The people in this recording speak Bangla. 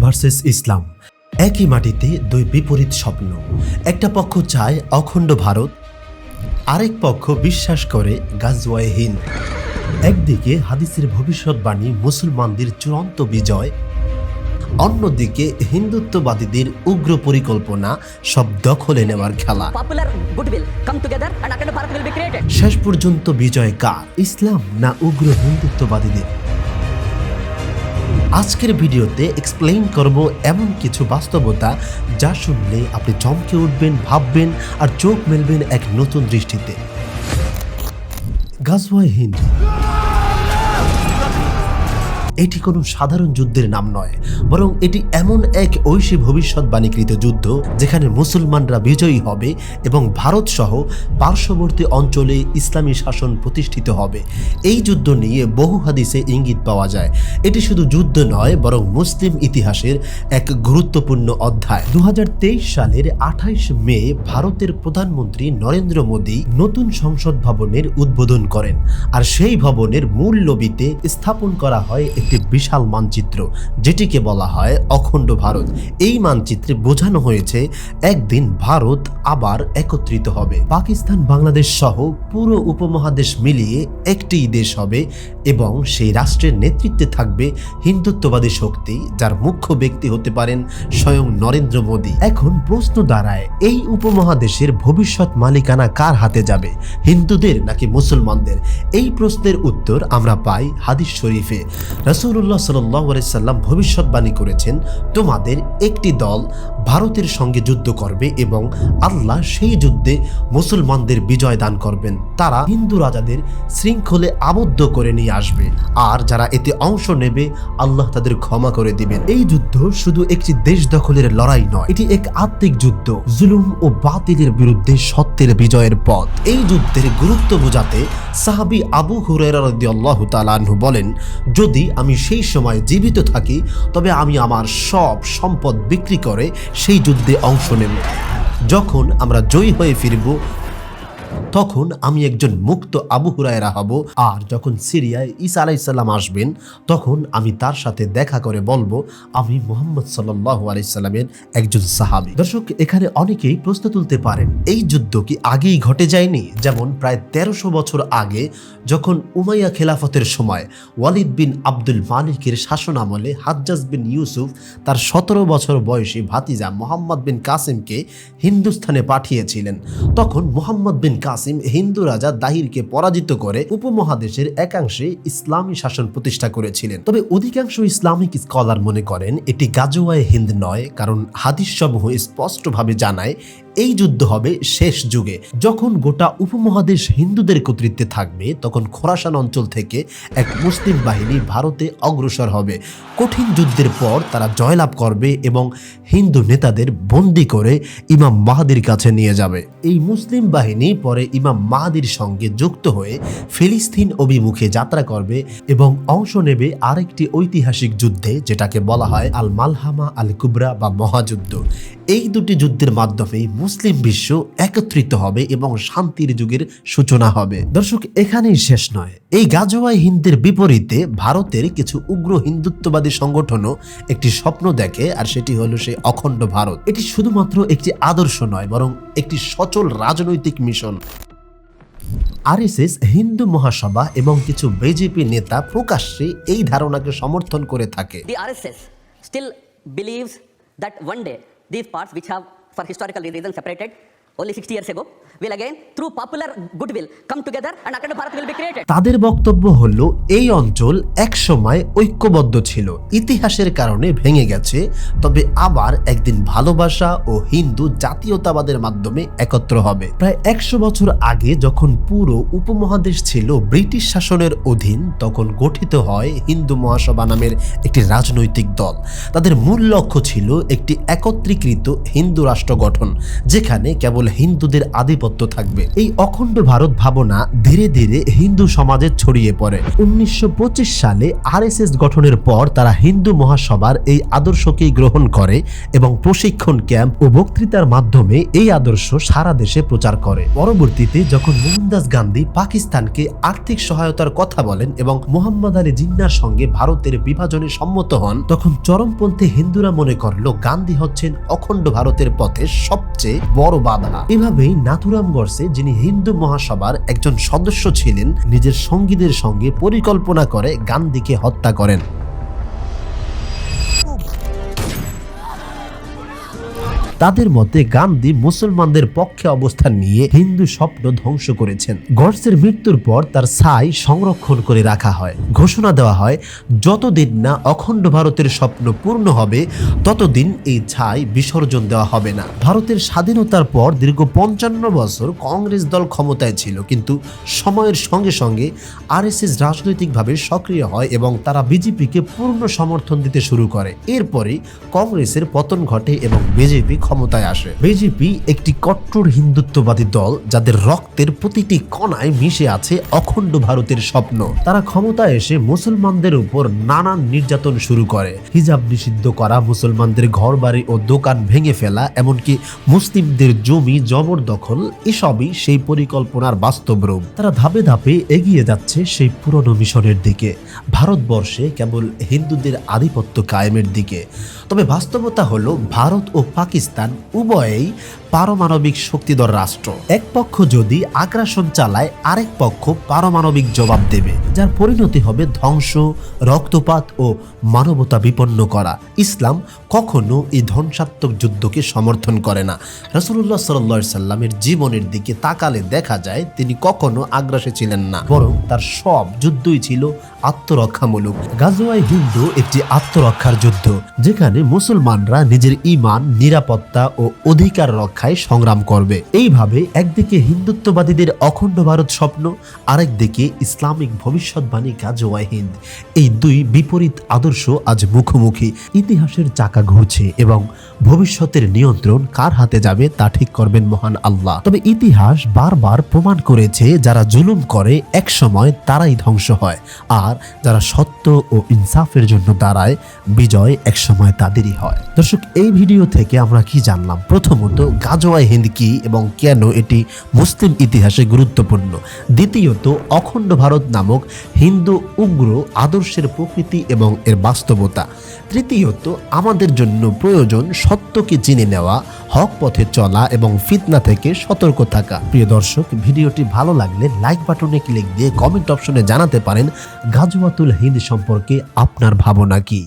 ভার্সেস ইসলাম, একই মাটিতে দুই বিপরীত স্বপ্ন। একটা পক্ষ চায় অখণ্ড ভারত, আরেক পক্ষ বিশ্বাস করে গাজওয়ায়ে হিন্দ। একদিকে হাদিসের ভবিষ্যৎবাণী মুসলমানদের চূড়ান্ত বিজয়, অন্যদিকে হিন্দুত্ববাদীদের উগ্র পরিকল্পনা সব দখলে নেওয়ার খেলা। শেষ পর্যন্ত বিজয় কার, ইসলাম না উগ্র হিন্দুত্ববাদীদের? আজকের ভিডিওতে এক্সপ্লেইন করব এমন কিছু বাস্তবতা যা শুনলে আপনি চমকে উঠবেন, ভাববেন আর চোখ মেলবেন এক নতুন দৃষ্টিতে। গাজওয়ায়ে হিন্দ এটি কোনো সাধারণ যুদ্ধের নাম নয়, বরং এটি এমন এক ঐশী ভবিষ্যৎবাণীকৃত যুদ্ধ যেখানে মুসলমানরা বিজয়ী হবে এবং ভারত সহ পার্শ্ববর্তী অঞ্চলে ইসলামী শাসন প্রতিষ্ঠিত হবে। এই যুদ্ধ নিয়ে বহু হাদিসে ইঙ্গিত পাওয়া যায়। এটি শুধু যুদ্ধ নয়, বরং মুসলিম ইতিহাসের এক গুরুত্বপূর্ণ অধ্যায়। 2023 সালের 28 মে ভারতের প্রধানমন্ত্রী নরেন্দ্র মোদী নতুন সংসদ ভবনের উদ্বোধন করেন, আর সেই ভবনের মূল লবিতে স্থাপন করা হয় একটি বিশাল মানচিত্র, যেটিকে বলা হয় অখণ্ড ভারত। এই মানচিত্রে বোঝানো হয়েছে একদিন ভারত আবার একত্রিত হবে। পাকিস্তান, বাংলাদেশ সহ পুরো উপমহাদেশ মিলিয়ে একটি দেশ হবে এবং সেই রাষ্ট্রের নেতৃত্বে থাকবে হিন্দুত্ববাদী শক্তি, যার মুখ্য ব্যক্তি হতে পারেন স্বয়ং নরেন্দ্র মোদী। এখন প্রশ্ন দাঁড়ায়, এই উপমহাদেশের ভবিষ্যৎ মালিকানা কার হাতে যাবে, হিন্দুদের নাকি মুসলমানদের? এই প্রশ্নের উত্তর আমরা পাই হাদিস শরীফে। রাসূলুল্লাহ সাল্লাল্লাহু আলাইহি সাল্লাম ভবিষ্যৎবাণী করেছেন, তোমাদের একটি দল ভারতের সঙ্গে যুদ্ধ করবে এবং আল্লাহ সেই যুদ্ধে মুসলমানদের বিজয় দান করবেন। তারা হিন্দু রাজাদের শৃঙ্খলে আবদ্ধ করে নিয়ে আসবে, আর যারা এতে অংশ নেবে আল্লাহ তাদের ক্ষমা করে দিবেন। এই যুদ্ধ শুধু একটি দেশ দখলের লড়াই নয়, এটি এক আত্মিক যুদ্ধ, জুলুম ও বাতিলের বিরুদ্ধে সত্যের বিজয়ের পথ। এই যুদ্ধের গুরুত্ব বোঝাতে সাহাবী আবু হুরায়রা রাদিয়াল্লাহু তাআলা আনহু বলেন, যদি আমি সেই সময় জীবিত থাকি তবে আমি আমার সব সম্পদ বিক্রি করে সেই যুদ্ধে অংশ নেব। যখন আমরা জয়ী হয়ে ফিরব তখন আমি একজন মুক্ত আবু হুরায়রা হব, আর যখন সিরিয়ায় ঈসা আলাইহিস সালাম আসবেন তখন আমি তার সাথে দেখা করে বলবো আমি মুহাম্মদ সাল্লাল্লাহু আলাইহি সাল্লামের একজন সাহাবী। দর্শক, এখানে অনেকেই প্রশ্ন তুলতে পারেন, এই যুদ্ধ কি আগেই ঘটে যায়নি? যেমন প্রায় 1300 বছর আগে যখন উমাইয়া খেলাফতের সময় ওয়ালিদ বিন আব্দুল মালিকের শাসন আমলে হাজ্জাজ বিন ইউসুফ তার 17 বছর বয়সী ভাতিজা মুহাম্মদ বিন কাসিমকে হিন্দুস্তানে পাঠিয়েছিলেন। তখন মুহাম্মদ বিন কাসিম হিন্দু রাজা দাহিরকে পরাজিত করে উপমহাদেশের একাংশে ইসলামী শাসন প্রতিষ্ঠা করেছিলেন। তবে অধিকাংশ ইসলামিক স্কলার মনে করেন এটি গাজওয়ায়ে হিন্দ নয়, কারণ হাদিস সমূহ স্পষ্টভাবে জানায় এই যুদ্ধ হবে শেষ যুগে, যখন গোটা উপমহাদেশ হিন্দুদের কর্তৃত্বে থাকবে। তখন খোরাসান অঞ্চল থেকে এক মুসলিম বাহিনী ভারতে অগ্রসর হবে। কঠিন যুদ্ধের পর তারা জয়লাভ করবে এবং হিন্দু নেতাদের বন্দী করে ইমাম মাহদির কাছে নিয়ে যাবে। এই মুসলিম বাহিনী পরে ইমাম মাহদির সঙ্গে যুক্ত হয়ে ফিলিস্তিন অভিমুখে যাত্রা করবে এবং অংশ নেবে আরেকটি ঐতিহাসিক যুদ্ধে, যেটাকে বলা হয় আল মালহামা আল কুবরা বা মহাযুদ্ধ। এই দুটি যুদ্ধের মাধ্যমে মুসলিম বিশ্ব একত্রিত হবে এবং শান্তির যুগের সূচনা হবে। দর্শক, এখানেই শেষ নয়। এই গাজওয়ায়ে হিন্দের বিপরীতে ভারতের কিছু উগ্র হিন্দুত্ববাদী সংগঠনও একটি স্বপ্ন দেখে, আর সেটি হলো সেই অখণ্ড ভারত। এটি শুধুমাত্র একটি আদর্শ নয়, বরং একটি সচল রাজনৈতিক মিশন। আরএসএস, হিন্দু মহাসভা এবং কিছু বিজেপি নেতা প্রকাশ্যে এই ধারণাকে সমর্থন করে থাকে। The RSS still believes that one day these parts which have for historical reasons separated only 60 years ago will again through popular goodwill come together and Akhand Bharat will be created. তাদের বক্তব্য হলো এই অঞ্চল একসময় ঐক্যবদ্ধ ছিল, ইতিহাসের কারণে ভেঙে গেছে, তবে আবার একদিন ভালোবাসা ও হিন্দু জাতীয়তাবাদের মাধ্যমে একত্র হবে। প্রায় 100 বছর আগে যখন পুরো উপমহাদেশ ছিল ব্রিটিশ শাসনের অধীন, তখন গঠিত হয় হিন্দু মহাসভা নামের একটি রাজনৈতিক দল। তাদের মূল লক্ষ্য ছিল একটি একত্রীকৃত হিন্দু রাষ্ট্র গঠন, যেখানে কেবল হিন্দুদের আধিপত্য থাকবে। এই অখণ্ড ভারত ভাবনা ধীরে ধীরে হিন্দু সমাজে ছড়িয়ে পড়ে। 1925 সালে আরএসএস গঠনের পর তারা হিন্দু মহাসভার এই আদর্শকেই গ্রহণ করে এবং প্রশিক্ষণ ক্যাম্প ও বক্তৃতার মাধ্যমে এই আদর্শ সারা দেশে প্রচার করে। পরবর্তীতে যখন মোহনদাস গান্ধী পাকিস্তানকে আর্থিক সহায়তার কথা বলেন এবং মোহাম্মদ আলী জিন্নাহর সঙ্গে ভারতের বিভাজনে সম্মত হন, তখন চরমপন্থী হিন্দুরা মনে করল গান্ধী হচ্ছেন অখণ্ড ভারতের পথে সবচেয়ে বড় বাধা। এভাবেই নাথুরাম গডসে, যিনি হিন্দু মহাসভার একজন সদস্য ছিলেন, নিজের সঙ্গীদের সঙ্গে পরিকল্পনা করে গান্ধীকে হত্যা করেন। তাদের মতে গান্ধী মুসলমানদের পক্ষে অবস্থান নিয়ে হিন্দু স্বপ্ন ধ্বংস করেছেন। গডসের মৃত্যুর পর তার ছাই সংরক্ষণ করে রাখা হয়। ঘোষণা দেওয়া হয়, যতদিন না অখণ্ড ভারতের স্বপ্ন পূর্ণ হবে ততদিন এই ছাই বিসর্জন দেওয়া হবে না। ভারতের স্বাধীনতার পর দীর্ঘ 55 বছর কংগ্রেস দল ক্ষমতায় ছিল, কিন্তু সময়ের সঙ্গে সঙ্গে আরএসএস রাজনৈতিকভাবে সক্রিয় হয় এবং তারা বিজেপিকে পূর্ণ সমর্থন দিতে শুরু করে। এরপরে কংগ্রেসের পতন ঘটে এবং বিজেপি ক্ষমতায় আসে। বিজেপি একটি কট্টর হিন্দুত্ববাদী দল, যাদের রক্তের প্রতিটি কণায় মিশে আছে অখণ্ড ভারতের স্বপ্ন। তারা ক্ষমতায় এসে মুসলমানদের উপর নানান নির্যাতন শুরু করে। হিজাব নিষিদ্ধ করা, মুসলমানদের ঘরবাড়ি ও দোকান ভেঙে ফেলা, এমনকি মুসলিমদের জমি জবরদখল, এসবই সেই পরিকল্পনার বাস্তব রূপ। তারা ধাপে ধাপে এগিয়ে যাচ্ছে সেই পুরনো মিশনের দিকে, ভারতবর্ষে কেবল হিন্দুদের আধিপত্য কায়েমের দিকে। তবে বাস্তবতা হলো ভারত ও পাকিস্তান উভয়েই পারমাণবিক শক্তিধর রাষ্ট্র। এক পক্ষ যদি আগ্রাসন চালায়, আরেক পক্ষ পারমাণবিক জবাব দেবে, যার পরিণতি হবে ধ্বংস, রক্তপাত ও মানবতা বিপন্ন করা। ইসলাম কখনো এই ধ্বংসাত্মক যুদ্ধকে সমর্থন করে না। রাসূলুল্লাহ সাল্লাল্লাহু আলাইহি সাল্লামের জীবনের দিকে তাকালে দেখা যায় তিনি কখনো আগ্রাসী ছিলেন না, বরং তার সব যুদ্ধই ছিল আত্মরক্ষামূলক। গাজওয়ায়ে হিন্দ একটি আত্মরক্ষার যুদ্ধ, যেখানে মুসলমানরা নিজের ঈমান, নিরাপত্তা ও অধিকার রক্ষায় সংগ্রাম করবে। এইভাবে একদিকে হিন্দুত্ববাদীদের অখণ্ড ভারত স্বপ্ন, আরেকদিকে ইসলামিক ভবিষ্যৎবাণী গাজওয়ায়ে হিন্দ। এই দুই বিপরীত আদর্শ আজ মুখোমুখি। ইতিহাসের চাকা ঘুরছে এবং ভবিষ্যতের নিয়ন্ত্রণ কার হাতে যাবে তা ঠিক করবেন মহান আল্লাহ। তবে ইতিহাস বারবার প্রমাণ করেছে, যারা জুলুম করে একসময় তারাই ধ্বংস হয়, আর যারা সত্য ও ইনসাফের জন্য দাঁড়ায় বিজয় একসময় তাদেরই হয়। দর্শক, এই ভিডিও থেকে আমরা কি জানলাম? প্রথমত, গাজওয়ায়ে হিন্দ কি এবং কেন এটি মুসলিম ইতিহাসে গুরুত্বপূর্ণ। দ্বিতীয়ত, অখণ্ড ভারত নামক হিন্দু উগ্র আদর্শের প্রকৃতি এবং এর বাস্তবতা। তৃতীয়ত, আমাদের জন্য প্রয়োজন সত্যকে চিনে নেওয়া, হক পথে চলা এবং ফিতনা থেকে সতর্ক থাকা। প্রিয় দর্শক, ভিডিওটি ভালো লাগলে লাইক বাটনে ক্লিক দিয়ে কমেন্ট অপশনে জানাতে পারেন গাজওয়াতুল হিন্দ সম্পর্কে আপনার ভাবনা কি।